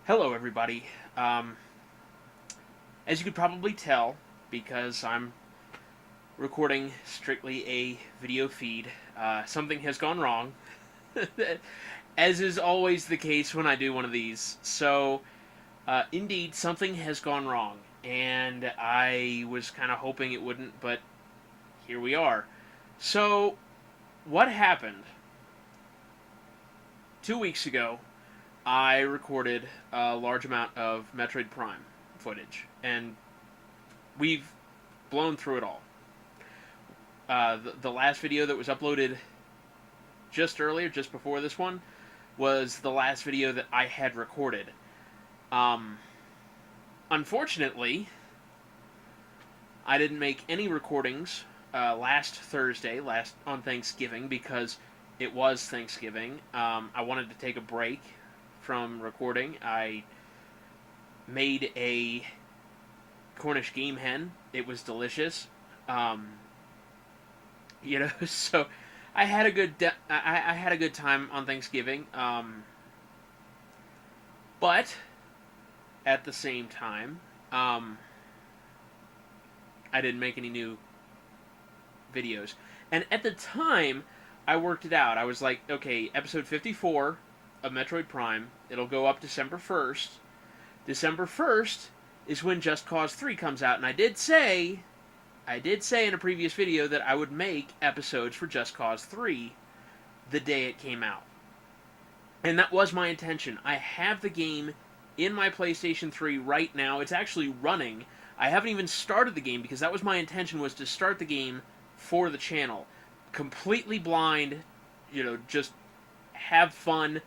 Hello, everybody. As you could probably tell, because I'm recording strictly a video feed, something has gone wrong, as is always the case when I do one of these. Indeed, something has gone wrong, and I was kind of hoping it wouldn't, but here we are. So, what happened? 2 weeks ago, I recorded a large amount of Metroid Prime footage, and we've blown through it all. The last video that was uploaded just earlier, just before this one, was the last video that I had recorded. Um, Unfortunately, I didn't make any recordings last Thursday, last on Thanksgiving, because it was Thanksgiving. I wanted to take a break from recording. I made a Cornish game hen. It was delicious. Um, so I had a I had a good time on Thanksgiving. But at the same time, um, I didn't make any new videos. And at the time, I worked it out. I was like, okay, episode 54 of Metroid Prime, it'll go up December 1st. December 1st is when Just Cause 3 comes out, and I did say in a previous video that I would make episodes for Just Cause 3 the day it came out. And that was my intention. I have the game in my PlayStation 3 right now. It's actually running. I haven't even started the game because that was my intention, was to start the game for the channel. Completely blind, just have fun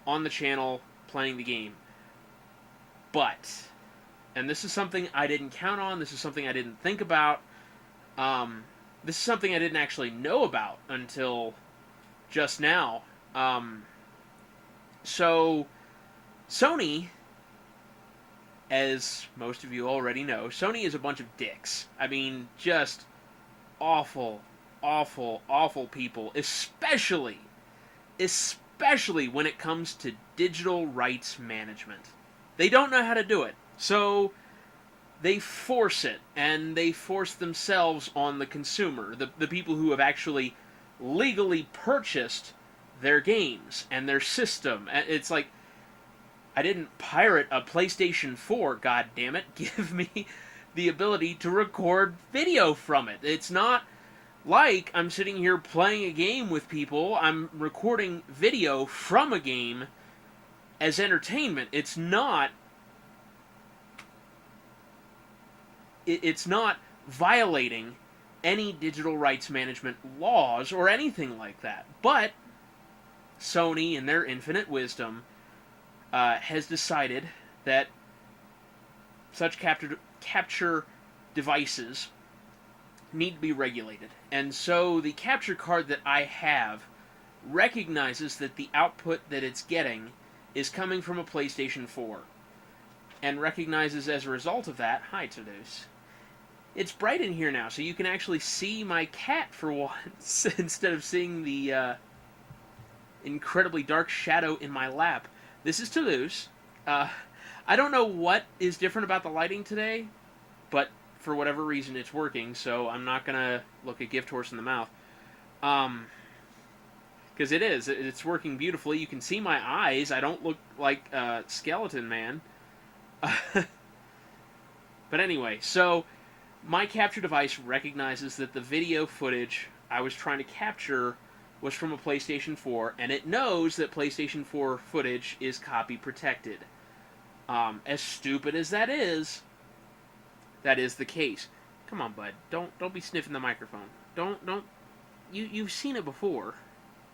on the channel playing the game. But, and this is something I didn't count on, this is something I didn't think about, this is something I didn't actually know about until just now. So, Sony, as most of you already know, Sony is a bunch of dicks. I mean, just awful, awful, awful people, especially when it comes to digital rights management. They don't know how to do it. So they force it, and they force themselves on the consumer, the people who have actually legally purchased their games and their system. It's like, I didn't pirate a PlayStation 4, god damn it. Give me the ability to record video from it. It's not like I'm sitting here playing a game with people. I'm recording video from a game as entertainment. It's not violating any digital rights management laws or anything like that. But Sony, in their infinite wisdom, has decided that such capture devices need to be regulated. And so the capture card that I have recognizes that the output that it's getting is coming from a PlayStation 4. And recognizes as a result of that, hi Toulouse, it's bright in here now, so you can actually see my cat for once, instead of seeing the incredibly dark shadow in my lap. This is Toulouse. I don't know what is different about the lighting today, but for whatever reason it's working, so I'm not gonna look a gift horse in the mouth. Because it's working beautifully. You can see my eyes. I don't look like Skeleton Man. But anyway, so my capture device recognizes that the video footage I was trying to capture was from a PlayStation 4, and it knows that PlayStation 4 footage is copy protected. As stupid as that is the case. Come on, bud. Don't be sniffing the microphone. Don't. You've seen it before.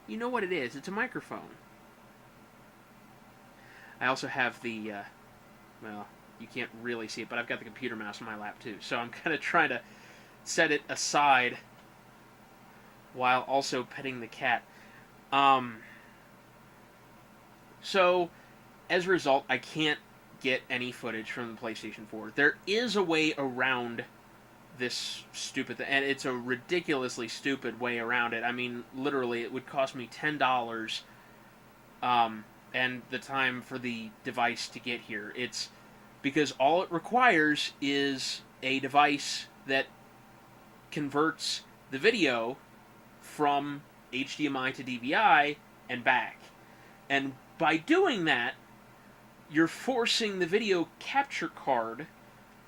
You know what it is. It's a microphone. I also have the well, you can't really see it, but I've got the computer mouse in my lap too. So I'm kind of trying to set it aside while also petting the cat. So as a result, I can't get any footage from the PlayStation 4. There is a way around this stupid thing, and it's a ridiculously stupid way around it. I mean, literally, it would cost me $10 and the time for the device to get here. It's because all it requires is a device that converts the video from HDMI to DVI and back. And by doing that, you're forcing the video capture card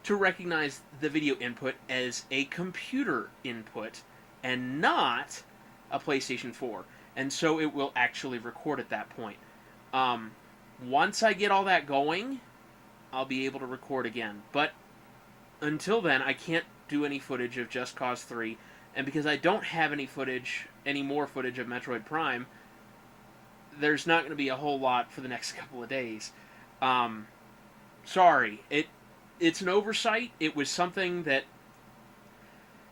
to recognize the video input as a computer input and not a PlayStation 4. And so it will actually record at that point. Once I get all that going, I'll be able to record again. But until then, I can't do any footage of Just Cause 3. And because I don't have any more footage of Metroid Prime, there's not going to be a whole lot for the next couple of days. Sorry. It's an oversight. It was something that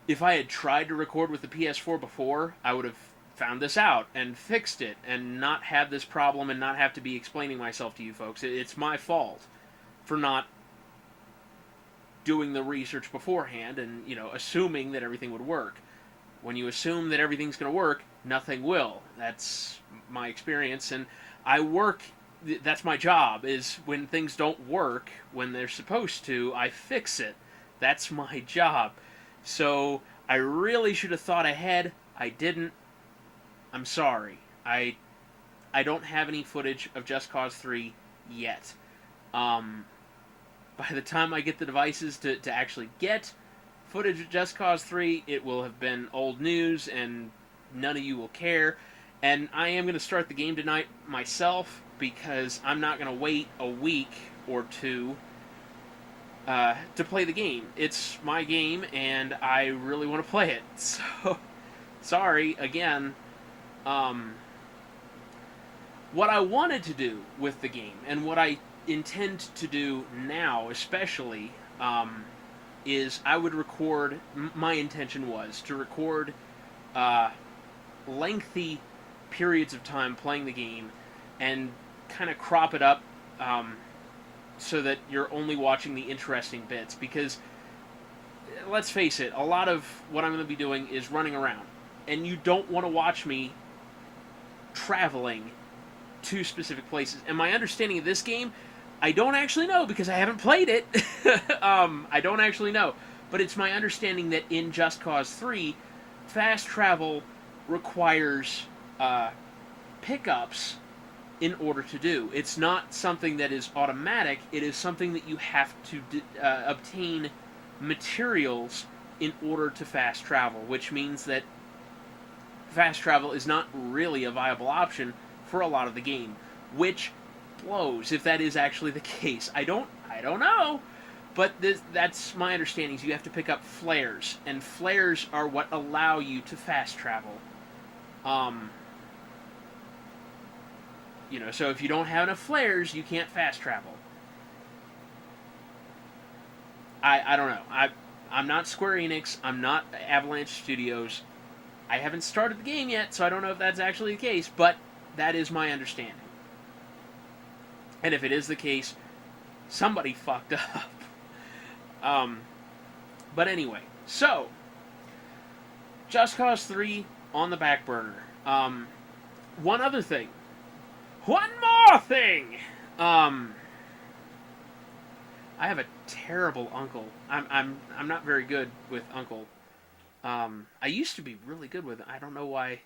if I had tried to record with the PS4 before, I would have found this out and fixed it and not have this problem and not have to be explaining myself to you folks. It's my fault for not doing the research beforehand and, assuming that everything would work. When you assume that everything's going to work, nothing will. That's my experience, and that's my job, is when things don't work when they're supposed to, I fix it. That's my job. So I really should have thought ahead. I didn't. I'm sorry. I don't have any footage of Just Cause 3 yet. By the time I get the devices to actually get footage of Just Cause 3, it will have been old news and none of you will care. And I am going to start the game tonight myself because I'm not going to wait a week or two to play the game. It's my game and I really want to play it. So, sorry, again. What I wanted to do with the game, and what I intend to do now especially, is I would record, my intention was to record lengthy periods of time playing the game and kind of crop it up so that you're only watching the interesting bits, because let's face it, a lot of what I'm going to be doing is running around, and you don't want to watch me traveling to specific places. And my understanding of this game, I don't actually know because I haven't played it. I don't actually know. But it's my understanding that in Just Cause 3, fast travel requires pickups in order to do. It's not something that is automatic. It is something that you have to obtain materials in order to fast travel, which means that fast travel is not really a viable option for a lot of the game, which blows if that is actually the case. I don't know, but that's my understanding. Is you have to pick up flares, and flares are what allow you to fast travel. So if you don't have enough flares, you can't fast travel. I don't know. I'm not Square Enix. I'm not Avalanche Studios. I haven't started the game yet, so I don't know if that's actually the case, but that is my understanding. And if it is the case, somebody fucked up. But anyway, so Just Cause 3 on the back burner. One other thing. One more thing! I have a terrible uncle. I'm not very good with uncle. I used to be really good with it. I don't know why.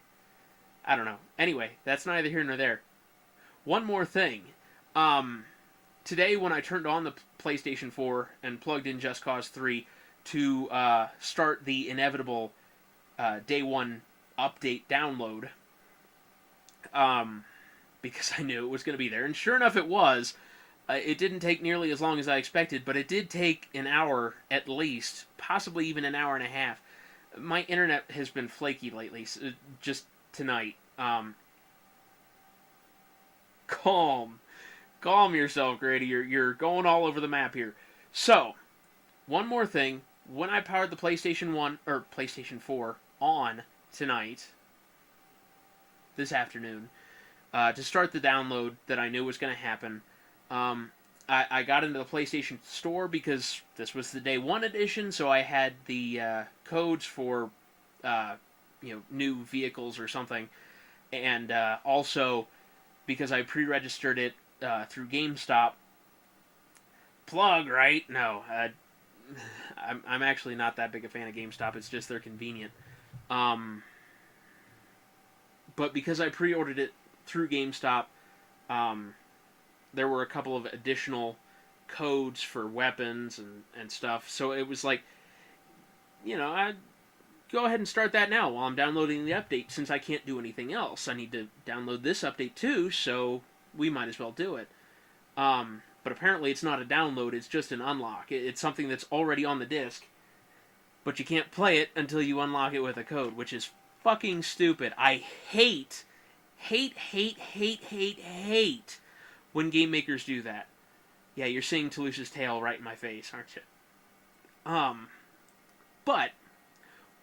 I don't know. Anyway, that's neither here nor there. One more thing. Today, when I turned on the PlayStation 4 and plugged in Just Cause 3 to start the inevitable Day 1 update download, because I knew it was going to be there, and sure enough it was. It didn't take nearly as long as I expected, but it did take an hour at least, possibly even an hour and a half. My internet has been flaky lately, so just tonight. Calm yourself, Grady. You're going all over the map here. So, one more thing. When I powered the PlayStation 4 on tonight, this afternoon, to start the download that I knew was going to happen, I got into the PlayStation Store because this was the Day 1 edition, so I had the codes for new vehicles or something, and also because I pre-registered it through GameStop. Plug, right? No, I'm actually not that big a fan of GameStop. It's just they're convenient. Um, but because I pre-ordered it through GameStop, um, there were a couple of additional codes for weapons and stuff. So it was like, I go ahead and start that now while I'm downloading the update, since I can't do anything else. I need to download this update too, so we might as well do it. But apparently it's not a download, it's just an unlock. It's something that's already on the disc, but you can't play it until you unlock it with a code, which is fucking stupid. I hate when game makers do that. Yeah, you're seeing Toulouse's tail right in my face, aren't you? But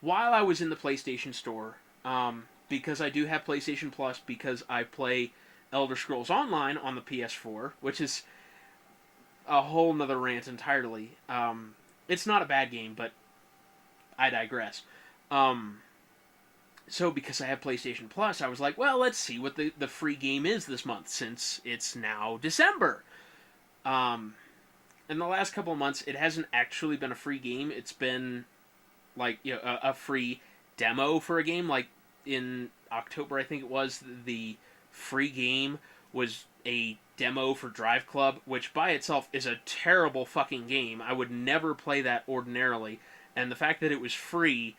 while I was in the PlayStation Store, because I do have PlayStation Plus, because I play Elder Scrolls Online on the PS4, which is a whole nother rant entirely. It's not a bad game, but I digress. So because I have PlayStation Plus, I was like, well, let's see what the free game is this month, since it's now December. In the last couple of months, it hasn't actually been a free game. It's been like a free demo for a game. Like in October, I think it was, the free game was a demo for Drive Club, which by itself is a terrible fucking game. I would never play that ordinarily, and the fact that it was free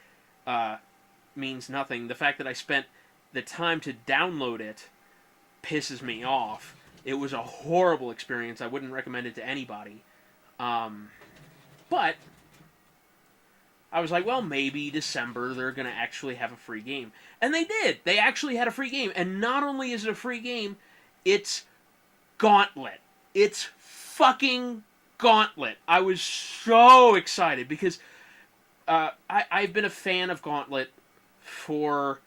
means nothing. The fact that I spent the time to download it pisses me off. It was a horrible experience. I wouldn't recommend it to anybody. But I was like, well, maybe December they're going to actually have a free game. And they did. They actually had a free game. And not only is it a free game, it's Gauntlet. It's fucking Gauntlet. I was so excited because I've been a fan of Gauntlet for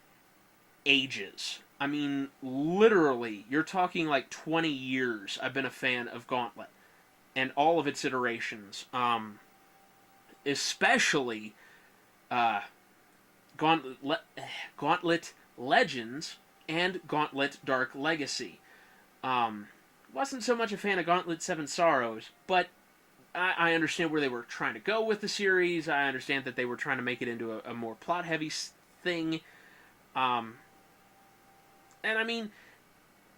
ages. I mean, literally, you're talking like 20 years I've been a fan of Gauntlet and all of its iterations. Especially Gauntlet Legends and Gauntlet Dark Legacy. Wasn't so much a fan of Gauntlet Seven Sorrows, but I understand where they were trying to go with the series. I understand that they were trying to make it into a more plot-heavy thing. And I mean,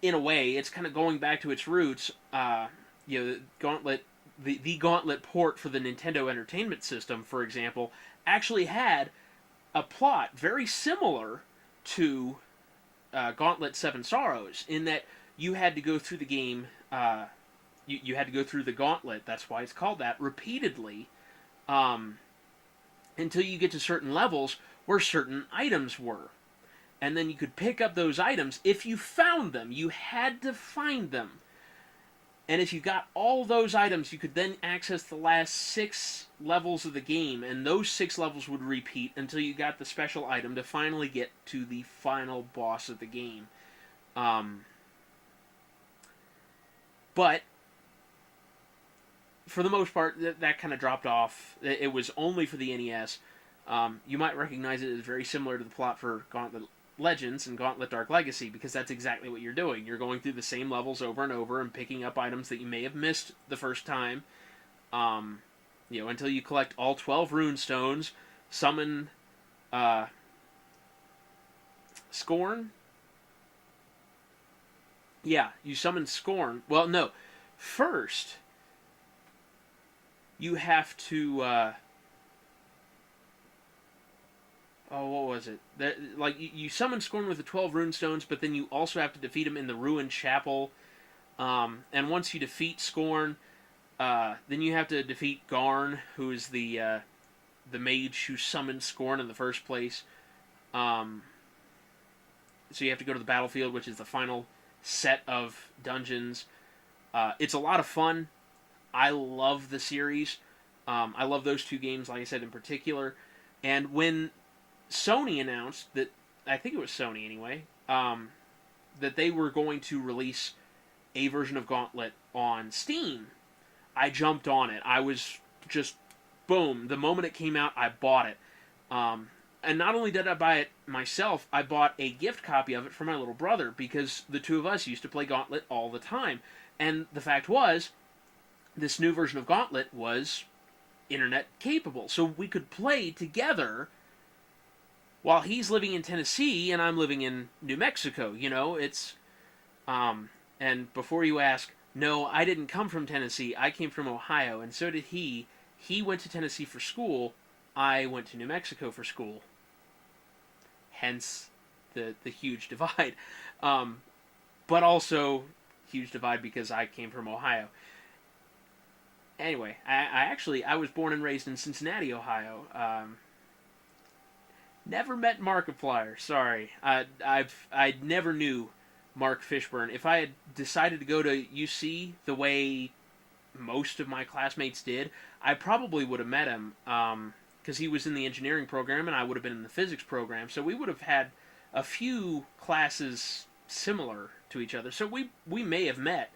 in a way, it's kind of going back to its roots. Gauntlet, the Gauntlet port for the Nintendo Entertainment System, for example, actually had a plot very similar to Gauntlet Seven Sorrows, in that you had to go through the game, you had to go through the gauntlet, that's why it's called that, repeatedly, until you get to certain levels where certain items were. And then you could pick up those items if you found them. You had to find them. And if you got all those items, you could then access the last 6 levels of the game, and those 6 levels would repeat until you got the special item to finally get to the final boss of the game. But for the most part, that kind of dropped off. It was only for the NES. You might recognize it as very similar to the plot for Gauntlet Legends and Gauntlet Dark Legacy, because that's exactly what you're doing. You're going through the same levels over and over and picking up items that you may have missed the first time, until you collect all 12 rune stones, summon Scorn. Yeah, you summon Scorn. Well, no. First, you have to what was it? You summon Scorn with the 12 rune stones, but then you also have to defeat him in the ruined chapel. And once you defeat Scorn, then you have to defeat Garn, who is the mage who summoned Scorn in the first place. So you have to go to the battlefield, which is the final set of dungeons. It's a lot of fun. I love the series. I love those 2 games, like I said, in particular. And when Sony announced that, I think it was Sony anyway, that they were going to release a version of Gauntlet on Steam, I jumped on it. I was just, boom, the moment it came out, I bought it. And not only did I buy it myself, I bought a gift copy of it for my little brother because the two of us used to play Gauntlet all the time. And the fact was, this new version of Gauntlet was internet capable. So we could play together while he's living in Tennessee and I'm living in New Mexico. You know, it's... and before you ask, no, I didn't come from Tennessee. I came from Ohio, and so did he. He went to Tennessee for school. I went to New Mexico for school. Hence the huge divide. But also huge divide because I came from Ohio. Anyway, I was born and raised in Cincinnati, Ohio. Never met Markiplier. Sorry, I never knew Mark Fishburne. If I had decided to go to UC the way most of my classmates did, I probably would have met him. Because he was in the engineering program and I would have been in the physics program, so we would have had a few classes similar to each other. So we may have met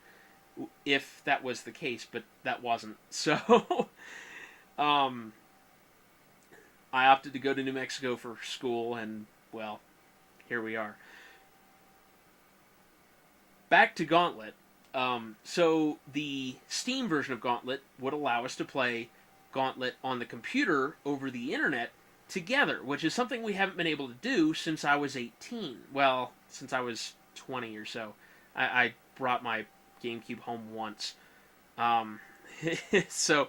if that was the case, but that wasn't. So I opted to go to New Mexico for school, and, well, here we are. Back to Gauntlet. So the Steam version of Gauntlet would allow us to play Gauntlet on the computer over the internet together, which is something we haven't been able to do since I was 18. Well, since I was 20 or so. I brought my GameCube home once. So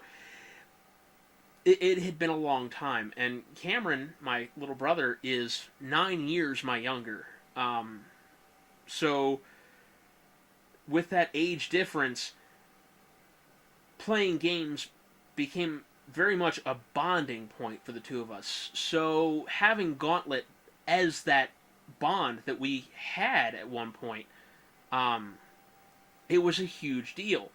it had been a long time, and Cameron, my little brother, is 9 years my younger. So with that age difference, playing games became very much a bonding point for the two of us. So having Gauntlet as that bond that we had at one point, it was a huge deal.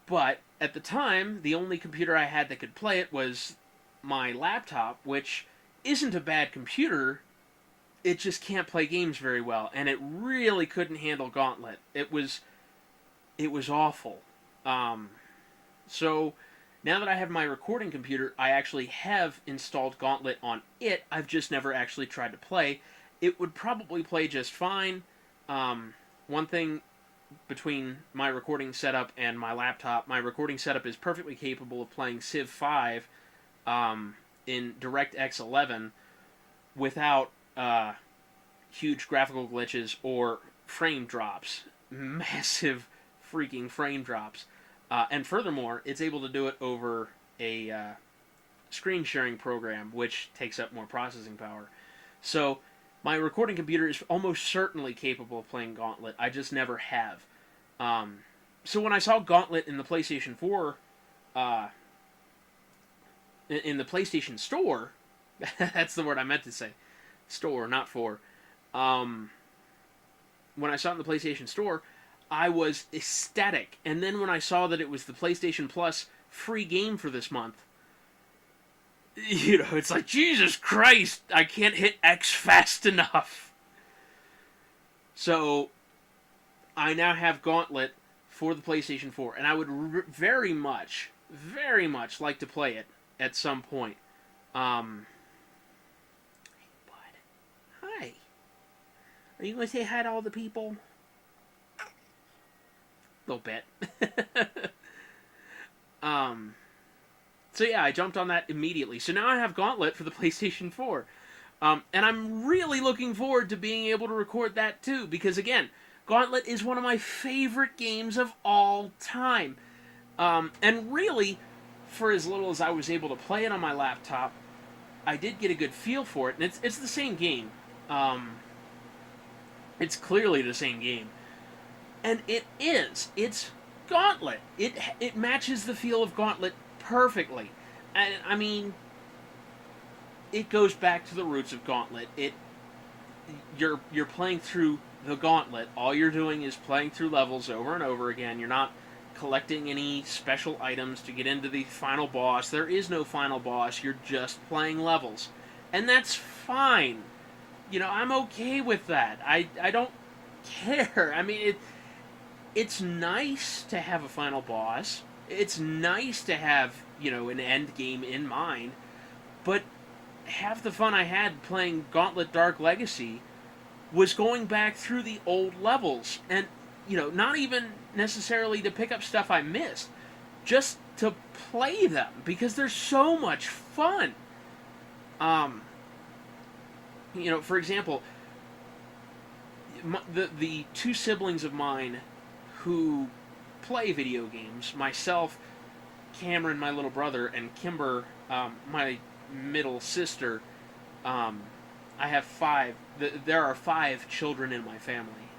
But at the time, the only computer I had that could play it was my laptop, which isn't a bad computer. It just can't play games very well, and it really couldn't handle Gauntlet. It was awful. So now that I have my recording computer, I actually have installed Gauntlet on it. I've just never actually tried to play. It would probably play just fine. One thing between my recording setup and my laptop, my recording setup is perfectly capable of playing Civ 5 in DirectX 11 without huge graphical glitches or frame drops. Massive freaking frame drops. And furthermore, it's able to do it over a screen sharing program, which takes up more processing power. So my recording computer is almost certainly capable of playing Gauntlet. I just never have. So when I saw Gauntlet in the PlayStation 4, in the PlayStation Store, that's the word I meant to say. Store, not for. When I saw it in the PlayStation Store, I was ecstatic. And then when I saw that it was the PlayStation Plus free game for this month, you know, it's like, Jesus Christ, I can't hit X fast enough. So I now have Gauntlet for the PlayStation 4, and I would very much like to play it at some point. Hey, bud. Hi. Are you going to say hi to all the people? A little bit. So yeah, I jumped on that immediately. So now I have Gauntlet for the PlayStation 4. And I'm really looking forward to being able to record that too, because again, Gauntlet is one of my favorite games of all time. And really, for as little as I was able to play it on my laptop, I did get a good feel for it, and it's the same game. It's clearly the same game. And it is. It's Gauntlet. It matches the feel of Gauntlet perfectly. And I mean, it goes back to the roots of Gauntlet. You're playing through the Gauntlet. All you're doing is playing through levels over and over again. You're not collecting any special items to get into the final boss. There is no final boss. You're just playing levels. And that's fine. You know, I'm okay with that. I don't care. I mean, it's nice to have a final boss. It's nice to have, you know, an end game in mind. But half the fun I had playing Gauntlet Dark Legacy was going back through the old levels, and not even necessarily to pick up stuff I missed, just to play them because they're so much fun. Um, for example, the two siblings of mine who play video games, myself, Cameron, my little brother, and Kimber, my middle sister. I have five. There are five children in my family,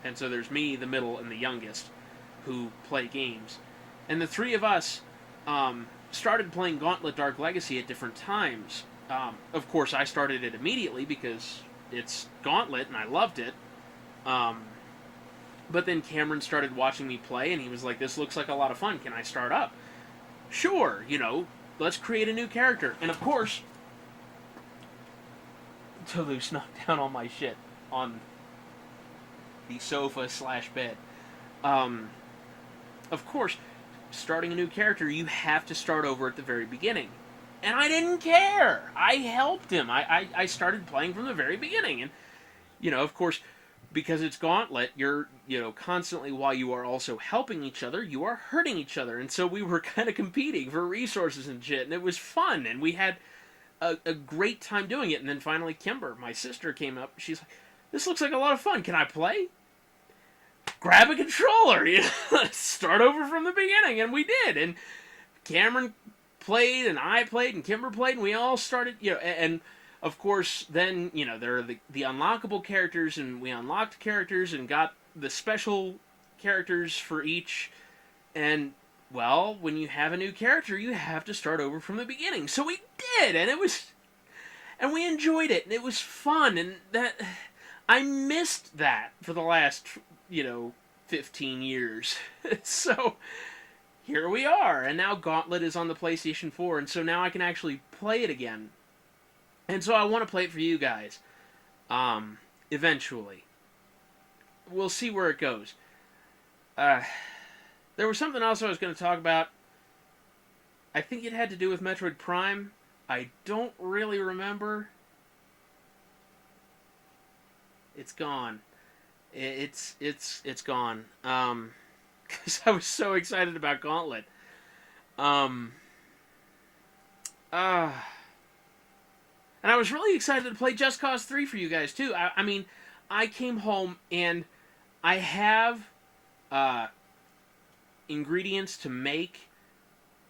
and so there's me, the middle, and the youngest, who play games, and the three of us started playing Gauntlet Dark Legacy at different times. Of course, I started it immediately because it's Gauntlet, and I loved it. But then Cameron started watching me play, and he was like, "This looks like a lot of fun. Can I start up?" Sure, let's create a new character. And of course, Toulouse knocked down all my shit on the sofa/bed. Of course, starting a new character, you have to start over at the very beginning. And I didn't care. I helped him. I started playing from the very beginning. And, of course, because it's Gauntlet, you're, constantly, while you are also helping each other, you are hurting each other. And so we were kind of competing for resources and shit. And it was fun. And we had a great time doing it. And then finally Kimber, my sister, came up. She's like, "This looks like a lot of fun. Can I play?" Grab a controller, start over from the beginning. And we did. And Cameron played, and I played, and Kimber played, and we all started, and of course, then, there are the unlockable characters, and we unlocked characters and got the special characters for each. And, well, when you have a new character, you have to start over from the beginning. So we did, and we enjoyed it, and it was fun, and I missed that for the last, 15 years. So here we are, and now Gauntlet is on the PlayStation 4, and so now I can actually play it again. And so I want to play it for you guys. Eventually. We'll see where it goes. There was something else I was going to talk about. I think it had to do with Metroid Prime. I don't really remember. It's gone. It's gone. Because I was so excited about Gauntlet. And I was really excited to play Just Cause 3 for you guys, too. I mean, I came home and I have ingredients to make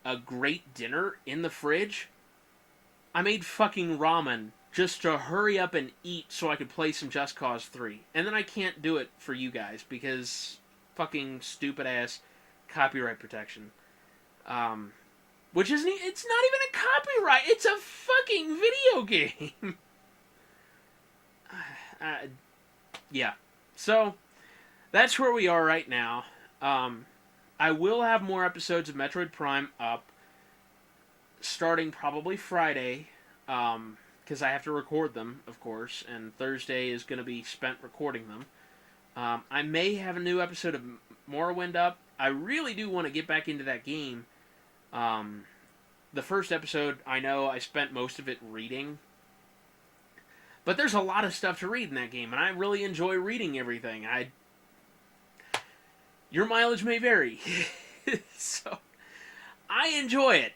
a great dinner in the fridge. I made fucking ramen just to hurry up and eat so I could play some Just Cause 3. And then I can't do it for you guys because fucking stupid-ass copyright protection. Which isn't, it's not even a copyright, it's a fucking video game. Yeah. So, that's where we are right now. I will have more episodes of Metroid Prime up, starting probably Friday, because I have to record them, of course, and Thursday is going to be spent recording them. I may have a new episode of Morrowind up. I really do want to get back into that game. The first episode, I know I spent most of it reading. But there's a lot of stuff to read in that game, and I really enjoy reading everything. Your mileage may vary. So, I enjoy it.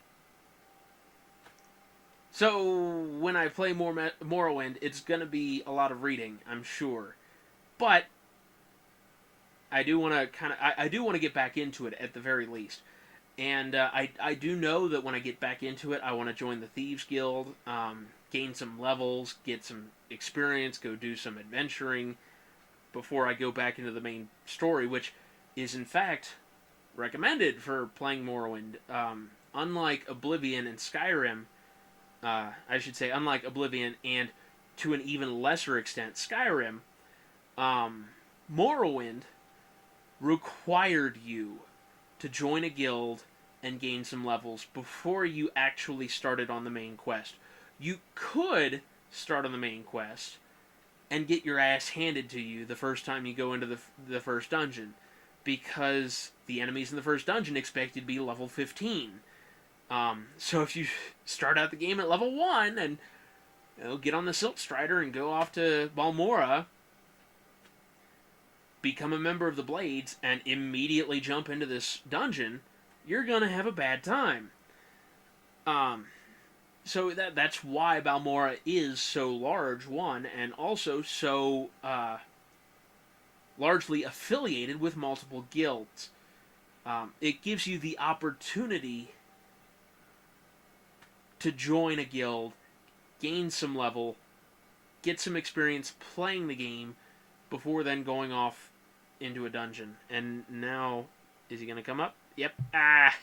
So, when I play more Morrowind, it's going to be a lot of reading, I'm sure. But I do want to I do want to get back into it at the very least. And I do know that when I get back into it, I want to join the Thieves Guild, gain some levels, get some experience, go do some adventuring before I go back into the main story, which is in fact recommended for playing Morrowind. Unlike Oblivion and Skyrim, I should say, unlike Oblivion and to an even lesser extent Skyrim, Morrowind required you to join a guild and gain some levels before you actually started on the main quest. You could start on the main quest and get your ass handed to you the first time you go into the first dungeon, because the enemies in the first dungeon expect you to be level 15. So if you start out the game at level 1 and get on the Silk Strider and go off to Balmora, become a member of the Blades, and immediately jump into this dungeon, you're gonna have a bad time. So that's why Balmora is so large, one, and also so largely affiliated with multiple guilds. It gives you the opportunity to join a guild, gain some level, get some experience playing the game, before then going off into a dungeon. And now, is he going to come up? Yep. Ah,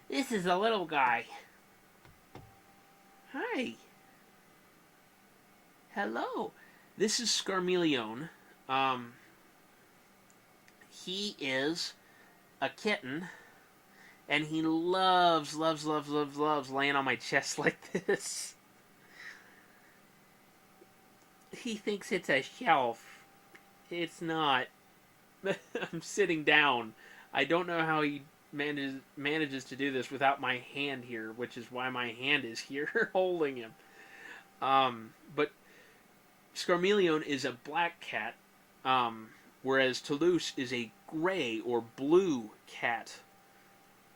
this is a little guy. Hi. Hello. This is Scarmeleon. He is a kitten, and he loves laying on my chest like this. He thinks it's a shelf. It's not. I'm sitting down. I don't know how he manages to do this without my hand here, which is why my hand is here holding him. But Scarmeleon is a black cat, whereas Toulouse is a gray or blue cat.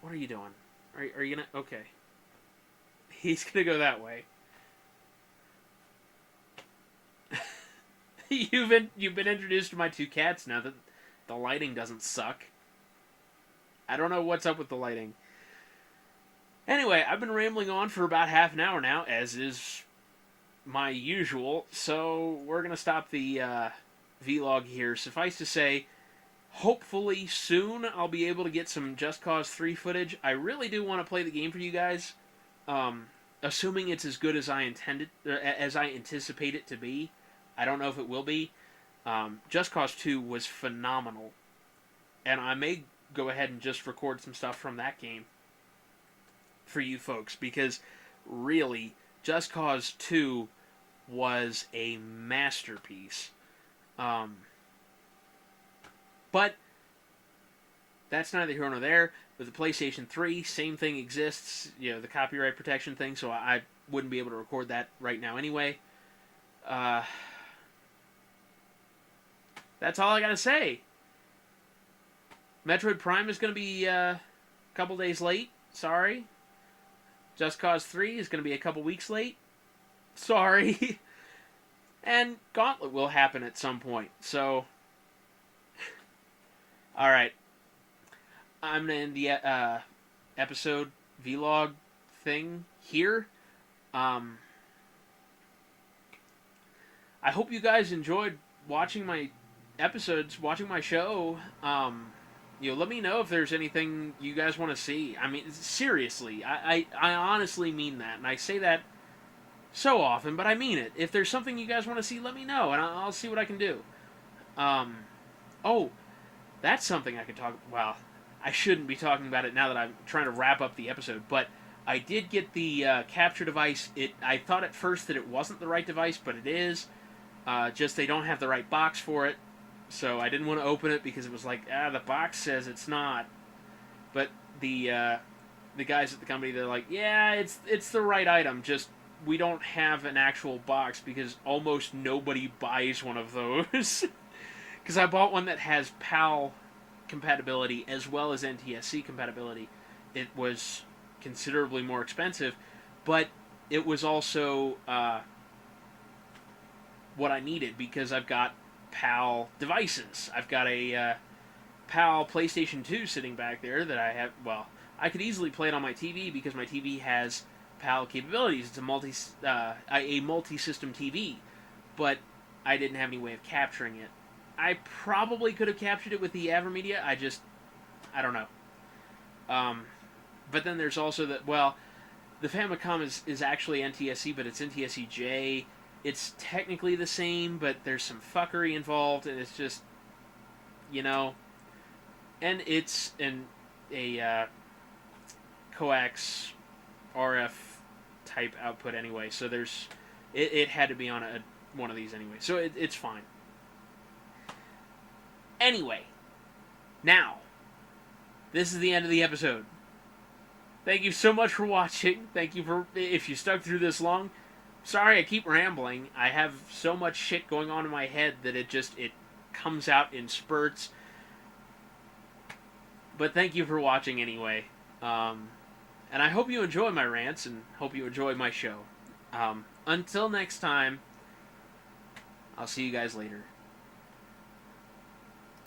What are you doing? Are you gonna... Okay. He's gonna go that way. You've been introduced to my two cats now that the lighting doesn't suck. I don't know what's up with the lighting. Anyway, I've been rambling on for about half an hour now, as is my usual, so we're going to stop the vlog here. Suffice to say, hopefully soon I'll be able to get some Just Cause 3 footage. I really do want to play the game for you guys, assuming it's as good as I anticipate it to be. I don't know if it will be. Just Cause 2 was phenomenal, and I may go ahead and just record some stuff from that game for you folks, because really, Just Cause 2 was a masterpiece. But that's neither here nor there. With the PlayStation 3, same thing exists, the copyright protection thing, so I wouldn't be able to record that right now anyway. That's all I gotta say. Metroid Prime is going to be a couple days late. Sorry. Just Cause 3 is going to be a couple weeks late. Sorry. And Gauntlet will happen at some point. So, alright. I'm going to end the episode vlog thing here. I hope you guys enjoyed watching my episodes, watching my show. Let me know if there's anything you guys want to see. I mean, seriously, I honestly mean that, and I say that so often, but I mean it. If there's something you guys want to see, let me know, and I'll see what I can do. Oh, that's something I could talk... Well, I shouldn't be talking about it now that I'm trying to wrap up the episode, but I did get the capture device. I thought at first that it wasn't the right device, but it is. Just they don't have the right box for it. So I didn't want to open it because it was like, the box says it's not. But the guys at the company, they're like, yeah, it's the right item. Just we don't have an actual box because almost nobody buys one of those. Because I bought one that has PAL compatibility as well as NTSC compatibility. It was considerably more expensive, but it was also what I needed because I've got PAL devices. I've got a PAL PlayStation 2 sitting back there that I have. Well, I could easily play it on my TV because my TV has PAL capabilities. It's a multi-system TV, but I didn't have any way of capturing it. I probably could have captured it with the AverMedia. I don't know. But then there's also the Famicom is actually NTSC, but it's NTSC-J. It's technically the same, but there's some fuckery involved, and it's just, and it's a coax RF type output anyway, so it had to be on one of these anyway, so it's fine. Anyway, now, this is the end of the episode. Thank you so much for watching. Thank you for if you stuck through this long. Sorry, I keep rambling. I have so much shit going on in my head that it comes out in spurts. But thank you for watching anyway. And I hope you enjoy my rants and hope you enjoy my show. Until next time, I'll see you guys later.